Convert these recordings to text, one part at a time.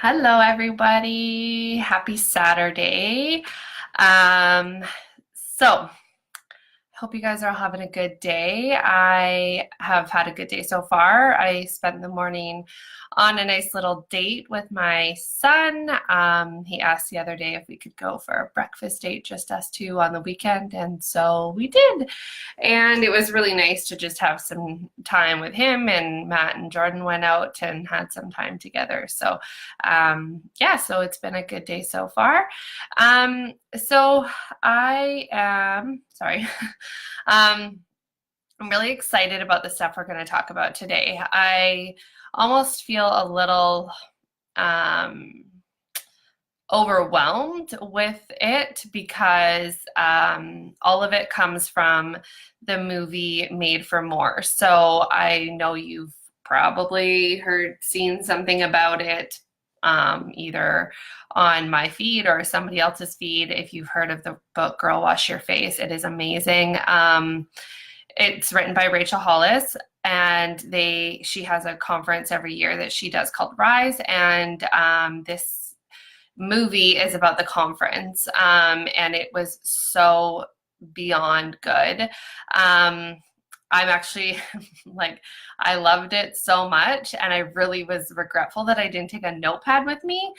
Hello, everybody. Happy Saturday. Um, so, Hope you guys are all having a good day. I have had a good day so far. I spent the morning on a nice little date with my son. He asked the other day if we could go for a breakfast date, just us two on the weekend, and so we did. And it was really nice to just have some time with him, and Matt and Jordan went out and had some time together. So so it's been a good day so far. So I am sorry. Um, I'm really excited about the stuff we're going to talk about today. I almost feel a little um, overwhelmed with it because all of it comes from the movie Made for More. So I know you've probably seen something about it, either on my feed or somebody else's feed. If you've heard of the book Girl Wash Your Face, it is amazing. It's written by Rachel Hollis, and she has a conference every year that she does called Rise, and this movie is about the conference, and it was so beyond good. I'm actually like, I loved it so much, and I really was regretful that I didn't take a notepad with me.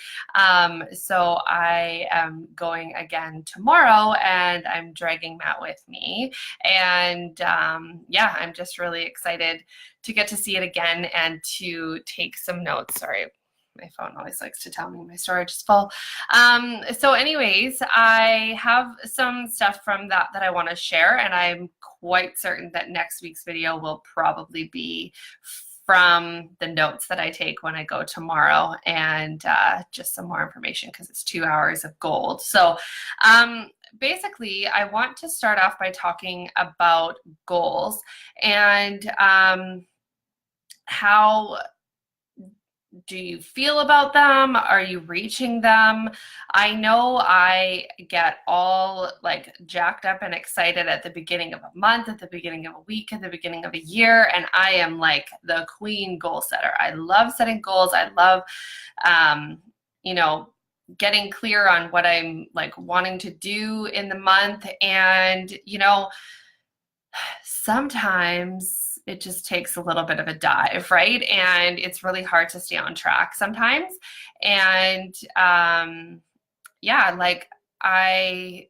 So I am going again tomorrow, and I'm dragging Matt with me. And I'm just really excited to get to see it again and to take some notes. Sorry, my phone always likes to tell me my storage is full. Anyways, I have some stuff from that I want to share, and I'm quite certain that next week's video will probably be from the notes that I take when I go tomorrow, and just some more information because it's 2 hours of gold. Basically, I want to start off by talking about goals and how do you feel about them? Are you reaching them? I know I get all like jacked up and excited at the beginning of a month, at the beginning of a week, at the beginning of a year, and I am like the queen goal setter. I love setting goals. I love, you know, getting clear on what I'm like wanting to do in the month. And, sometimes it just takes a little bit of a dive, right? And it's really hard to stay on track sometimes. And like I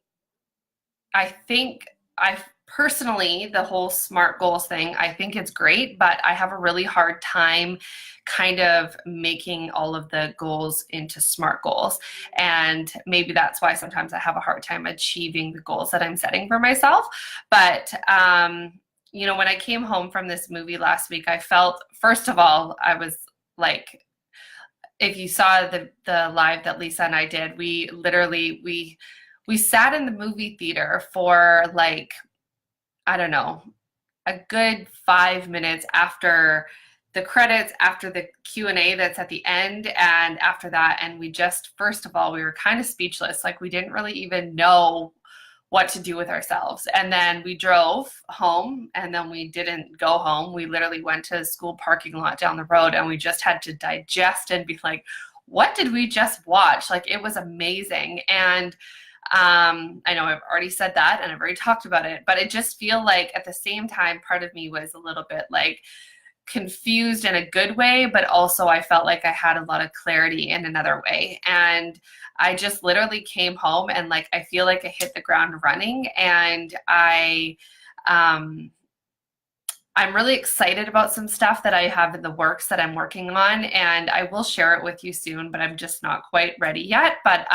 I think I personally, the whole SMART goals thing, I think it's great, but I have a really hard time kind of making all of the goals into SMART goals. And maybe that's why sometimes I have a hard time achieving the goals that I'm setting for myself. But when I came home from this movie last week, I felt, first of all, I was like, if you saw the live that Lisa and I did, we sat in the movie theater for like, I don't know, a good 5 minutes after the credits, after the Q&A that's at the end, and after that. And we just, first of all, we were kind of speechless. Like, we didn't really even know what to do with ourselves. And then we drove home, and then we didn't go home. We literally went to a school parking lot down the road, and we just had to digest and be like, what did we just watch? Like, it was amazing. And I know I've already said that and I've already talked about it, but I just feel like at the same time, part of me was a little bit like confused in a good way, but also I felt like I had a lot of clarity in another way. And I just literally came home and like, I feel like I hit the ground running, and I'm really excited about some stuff that I have in the works that I'm working on, and I will share it with you soon, but I'm just not quite ready yet. But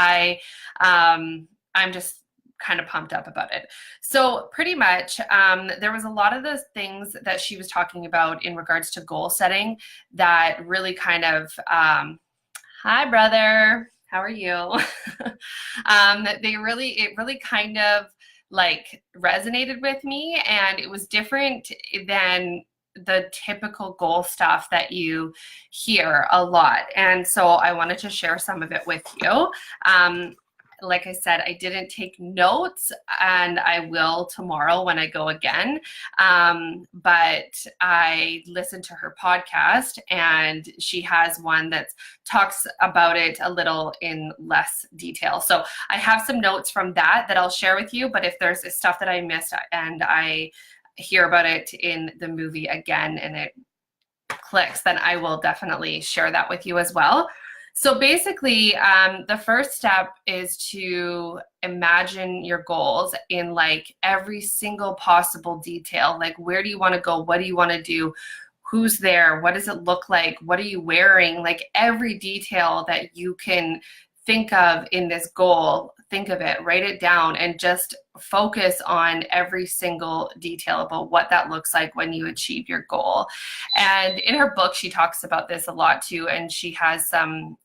I'm just kind of pumped up about it. So pretty much, there was a lot of the things that she was talking about in regards to goal setting that really kind of, hi brother, how are you? It really kind of like resonated with me, and it was different than the typical goal stuff that you hear a lot. And so I wanted to share some of it with you. like I said, I didn't take notes, and I will tomorrow when I go again. But I listened to her podcast, and she has one that talks about it a little in less detail. So I have some notes from that I'll share with you. But if there's stuff that I missed and I hear about it in the movie again and it clicks, then I will definitely share that with you as well. So basically, the first step is to imagine your goals in like every single possible detail. Like, where do you want to go? What do you want to do? Who's there? What does it look like? What are you wearing? Like every detail that you can think of in this goal, think of it, write it down, and just focus on every single detail about what that looks like when you achieve your goal. And in her book, she talks about this a lot too, and she has some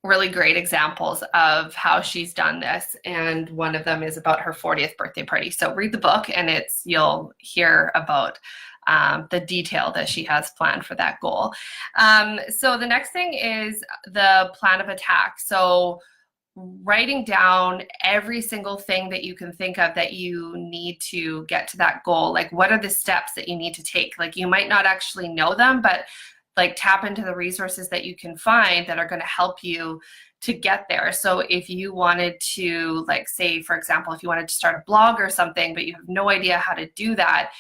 really great examples of how she's done this. And one of them is about her 40th birthday party. So read the book, and you'll hear about the detail that she has planned for that goal. So the next thing is the plan of attack. So writing down every single thing that you can think of that you need to get to that goal. Like, what are the steps that you need to take? Like, you might not actually know them, but like tap into the resources that you can find that are going to help you to get there. So if you wanted to, like, say, for example, if you wanted to start a blog or something, but you have no idea how to do that,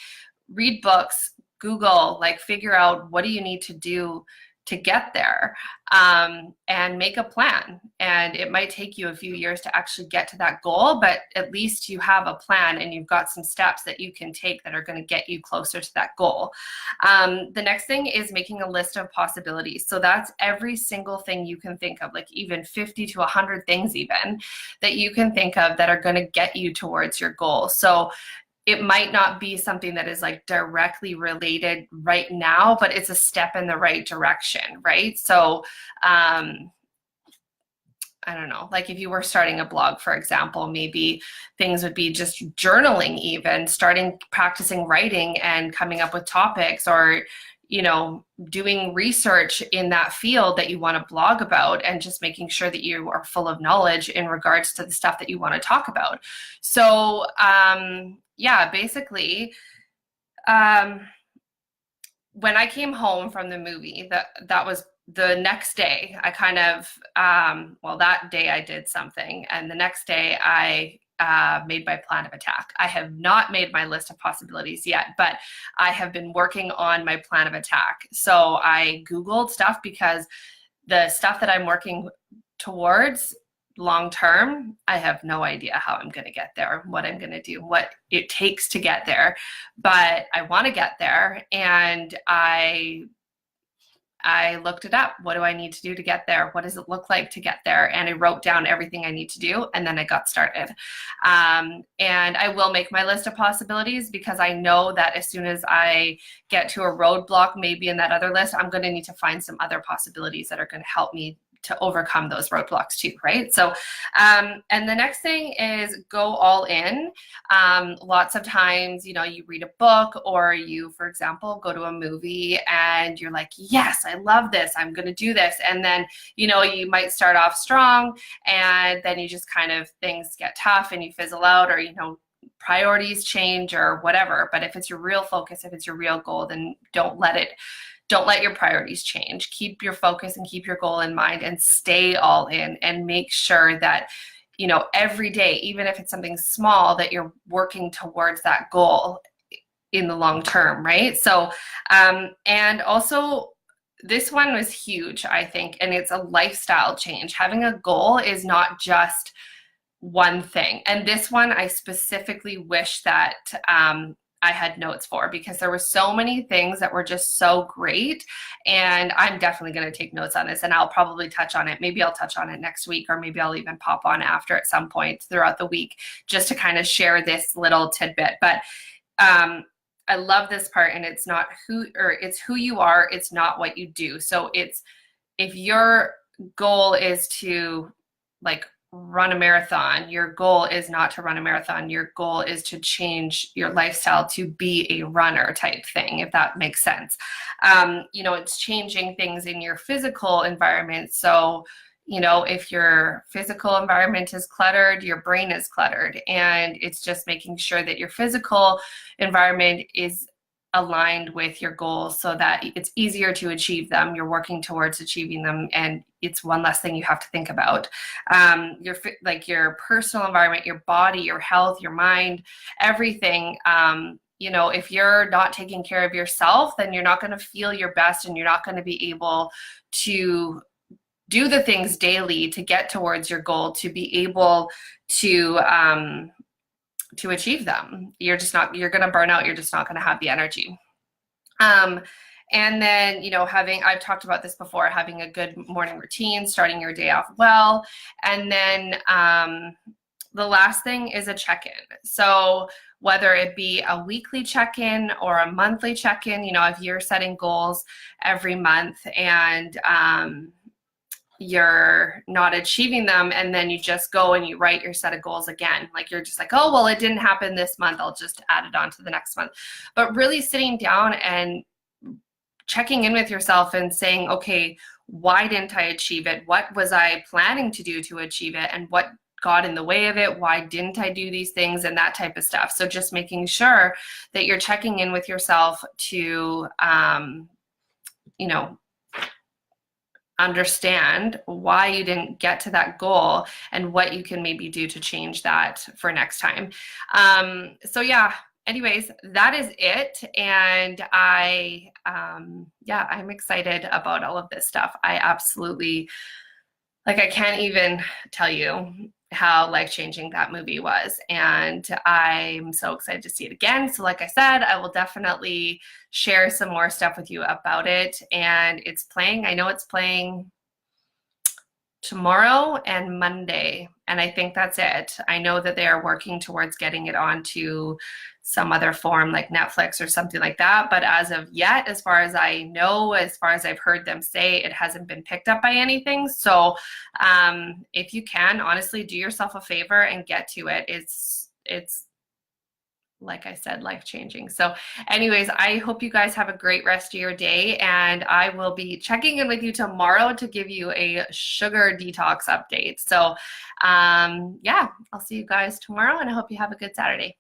read books, Google, like figure out what do you need to do to get there, and make a plan. And it might take you a few years to actually get to that goal, but at least you have a plan and you've got some steps that you can take that are going to get you closer to that goal. The next thing is making a list of possibilities. So that's every single thing you can think of, like even 50 to 100 things even that you can think of that are going to get you towards your goal. So it might not be something that is like directly related right now, but it's a step in the right direction, right? So I don't know, like if you were starting a blog, for example, maybe things would be just journaling, even starting practicing writing and coming up with topics, or doing research in that field that you want to blog about, and just making sure that you are full of knowledge in regards to the stuff that you want to talk about. So yeah, basically, when I came home from the movie, that was the next day. I kind of, that day I did something, and the next day I made my plan of attack. I have not made my list of possibilities yet, but I have been working on my plan of attack. So I Googled stuff, because the stuff that I'm working towards long term, I have no idea how I'm going to get there, what I'm going to do, what it takes to get there. But I want to get there, and I looked it up. What do I need to do to get there? What does it look like to get there? And I wrote down everything I need to do, and then I got started. And I will make my list of possibilities, because I know that as soon as I get to a roadblock, maybe in that other list, I'm going to need to find some other possibilities that are going to help me to overcome those roadblocks too, right? So, and the next thing is go all in. Lots of times, you read a book, or you, for example, go to a movie and you're like, yes, I love this, I'm going to do this. And then, you might start off strong, and then you just kind of, things get tough and you fizzle out, or, priorities change or whatever. But if it's your real focus, if it's your real goal, then don't let your priorities change. Keep your focus and keep your goal in mind, and stay all in, and make sure that, every day, even if it's something small, that you're working towards that goal in the long term, right? So, and also, this one was huge, I think, and it's a lifestyle change. Having a goal is not just one thing. And this one, I specifically wish that I had notes for, because there were so many things that were just so great. And I'm definitely going to take notes on this, and I'll probably touch on it. Maybe I'll touch on it next week, or maybe I'll even pop on after at some point throughout the week, just to kind of share this little tidbit. But I love this part, and it's who you are. It's not what you do. So if your goal is to run a marathon, your goal is not to run a marathon. Your goal is to change your lifestyle to be a runner type thing, if that makes sense. It's changing things in your physical environment. So, You know, if your physical environment is cluttered, your brain is cluttered. And it's just making sure that your physical environment is aligned with your goals so that it's easier to achieve them. You're working towards achieving them, and it's one less thing you have to think about. Like your personal environment, your body, your health, your mind, everything. You know, if you're not taking care of yourself, then you're not going to feel your best, and you're not going to be able to do the things daily to get towards your goal, to be able to achieve them. You're just not, you're going to burn out. You're just not going to have the energy. And then, you know, I've talked about this before, having a good morning routine, starting your day off well. And then the last thing is a check-in. So whether it be a weekly check-in or a monthly check-in, you know, if you're setting goals every month and you're not achieving them, and then you just go and you write your set of goals again. Like you're just like, oh, well, it didn't happen this month, I'll just add it on to the next month. But really sitting down and checking in with yourself and saying, okay, why didn't I achieve it? What was I planning to do to achieve it? And what got in the way of it? Why didn't I do these things? And that type of stuff. So just making sure that you're checking in with yourself to, you know, understand why you didn't get to that goal and what you can maybe do to change that for next time. So yeah, anyways, that is it. And yeah, I'm excited about all of this stuff. I absolutely, like, I can't even tell you how life-changing that movie was. And I'm so excited to see it again. So like I said, I will definitely share some more stuff with you about it. And it's playing, I know it's playing tomorrow and Monday. And I think that's it. I know that they are working towards getting it onto some other form like Netflix or something like that. But as of yet, as far as I know, as far as I've heard them say, it hasn't been picked up by anything. So if you can, honestly, do yourself a favor and get to it. It's like I said, life-changing. So anyways, I hope you guys have a great rest of your day, and I will be checking in with you tomorrow to give you a sugar detox update. So yeah, I'll see you guys tomorrow, and I hope you have a good Saturday.